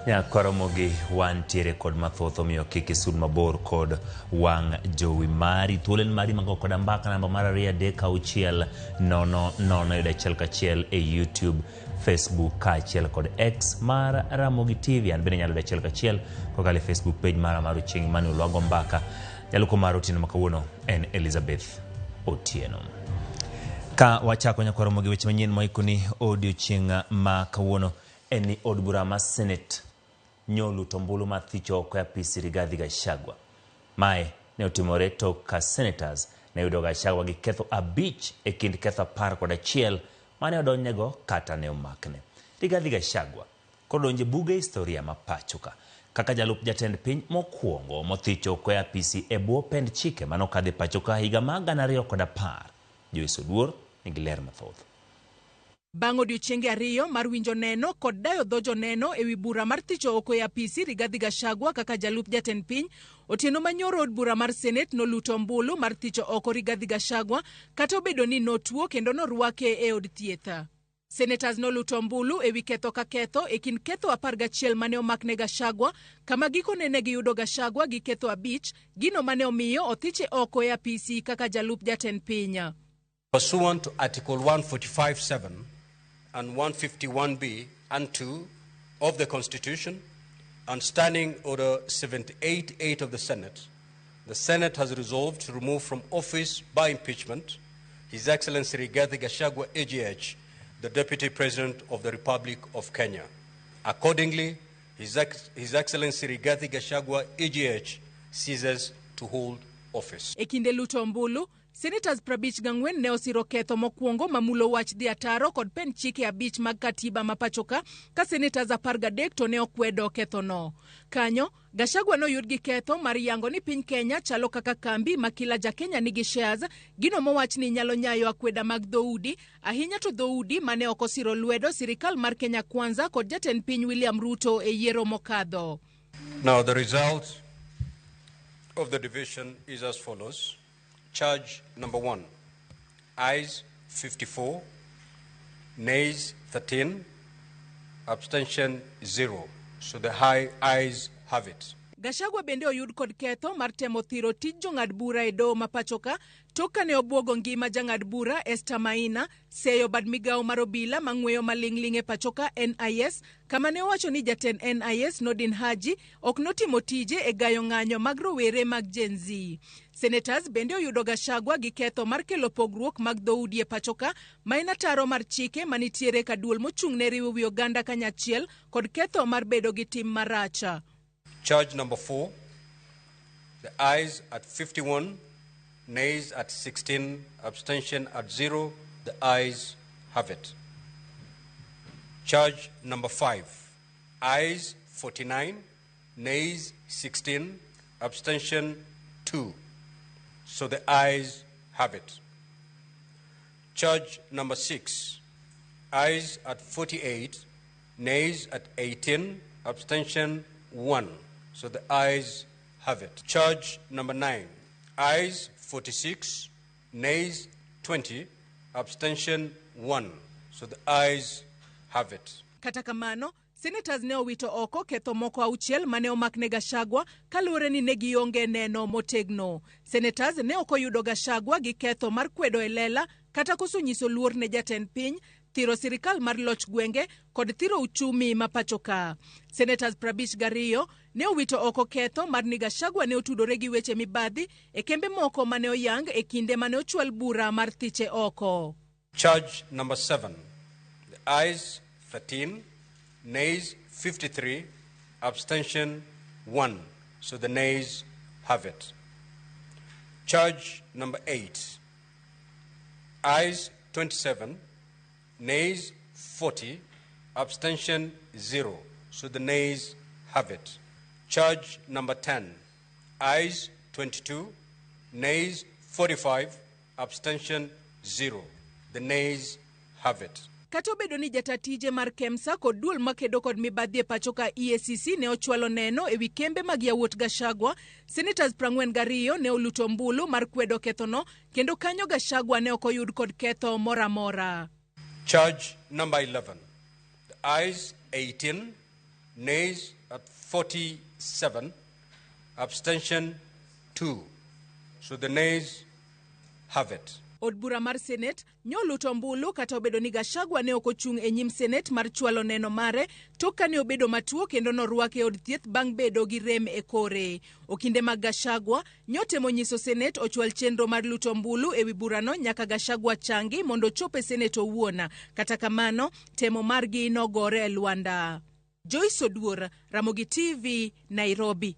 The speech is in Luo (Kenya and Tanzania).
Ya Ramogi wantiere kod mathoth omiyo kik isud mabor kod wang' jowi mari. Thuolen mari mago kod mbaka namba mar 2-3-0-0-1 e YouTube, Facebook kaachiel kod X mar Ramogi TV. An bende nyalo 1-1 kokalo Facebook page mara mar Ochieng' Emmanuel Lwago Mbaka. Jaluko mar otieno makawuono en Elizabeth Otieno. Ka wachako nyako Ramogi weche manyien moikoni odiochieng' makawuono en ni od bura mar Senate nyolu tombulu mothichi oko e apisi Rigathi Gachagua. Mae ne otimore tok ka senators ne yudo Gachagua gi ketho 5 e kind ketho 11 mane odonjnego kata ne omakne. Rigathi Gachagua kodonje buge historia mapachoka kaka jalup jatend piny mokuongo mothichi oko e apisi e bwo pend chike manokadhi pachoka higa mag 2010. Joiso Duor nigi ler mathoth. Bang' odiochienge 2 mar winjo neno kod dayo dhojo neno ewi bura mar thicho oko e apisi Rigathi Gachagua kaka jalup jatend piny, otieno manyoro od bura mar Senate noluto ombulu mar thicho oko Rigathi Gachagua kata obedo ni notuo kendo norwake e od thieth. Senators noluto ombulu ewi ketho ka ketho e kind ketho 11 mane omakne Gachagua, kama gikone ne giyudo Gachagua gi ketho 5, gino mane omiyo othiche oko e apisi kaka jalup jatend piny. Pursuant to Article 145(7) and 151(b) and 2 of the Constitution and Standing Order 78(8) of the Senate has resolved to remove from office by impeachment His Excellency Rigathi Gachagua AGH, the Deputy President of the Republic of Kenya. Accordingly, His Excellency Rigathi Gachagua AGH ceases to hold office. Ekinde luto ombulu, Senators 54 ne osiro ketho mokuongo mamulo wach dhi ataro kod pen chike 5 mag katiba mapachoka ka Senators 13 to ne okwedo ketho no. Kanyo, Gachagua noyud gi ketho mar yango ni piny Kenya chalo kaka kambi ma kila ja Kenya nigi shares, gino mowach ni nyalo nyayo akweda mag dhoudi, ahinya to dhoudi mane okosiro lwedo sirikal mar Kenya Kwanza kod jatend piny William Ruto e yiero mokadho. Now the result of the division is as follows. Charge number 1, ayes 54, nays 13, abstention 0. So the high ayes have it. Gachagua bende oyud kod ketho mar temo thiro tij jong'ad bura e doho mapachoka tok kane obwogo ngima jang'ad bura Esther Maina, seyo bad migawo mar obila mang'weyo maling'ling' e pachoka NIS, kama ne owacho ni jatend NIS Nordin Haji ok notimo tije e gayo ng'anyo mag rowere mag Gen Z. Senators bende oyudo Gachagua gi ketho mar kelo pogruok mag dhoudi e pachoka, maina taro mar chike manitiere ka duol mochung' ne riwo wi oganda kanyachiel kod ketho mar bedo gi tim maracha. Charge number 4, the ayes at 51, nays at 16, abstention at 0, the ayes have it. Charge number 5, ayes 49, nays 16, abstention 2, so the ayes have it. Charge number 6, ayes at 48, nays at 18, abstention 1. So the ayes have it. Charge number 9, ayes 46, nays 20, abstention 1. So the ayes have it. Kata kamano, Senators ne owito oko ketho moko 6 mane omakne Gachagua kaluwore ni ne gionge neno motegno. Senators ne ok oyudo Gachagua gi ketho mar kwedo e lela kata koso nyiso luor ne jatend piny, thiro sirikal mar loch gwenge kod thiro uchumi mapachoka. Senators 52 ne owito oko ketho mar ni Gachagua ne otudore gi weche mibadhi e kembe moko mane oyang e kinde mane ochwal bura mar thiche oko. Charge number 7, the ayes 13, nays 53, abstention 1. So the nays have it. Charge number 8, ayes 27, nays 40, abstention 0. So the nays have it. Charge number 10, ayes 22, nays 45, abstention 0. The nays have it. Kata obedo ni jatatije mar Kemsa kod duol makedo kod mibadhi e pachoka EACC ne ochwalo neno ewi kembe mag yawuot Gachagua, Senators 42 ne oluto ombulu mar kwedo kethono kendo kanyo Gachagua ne ok oyud kod ketho mora mora. Charge number 11, the ayes 18, nays at 47, abstention 2. So the nays have it. Od bura mar Senate nyoluto ombulu kata obedo ni Gachagua ne okochung e nyim Senate mar chwalo neno mare tok kane obedo matuo kendo norwake od thieth bang' bedo gi rem e kore. Okinde mag Gachagua nyotemo nyiso Senate ochwal chenro mar luto ombulu e wi burano nyaka Gachagua changi mondo chope Senate owuona. Kata kamano temo margi nogore e lwanda. Joyce Oduor, Ramogi TV, Nairobi.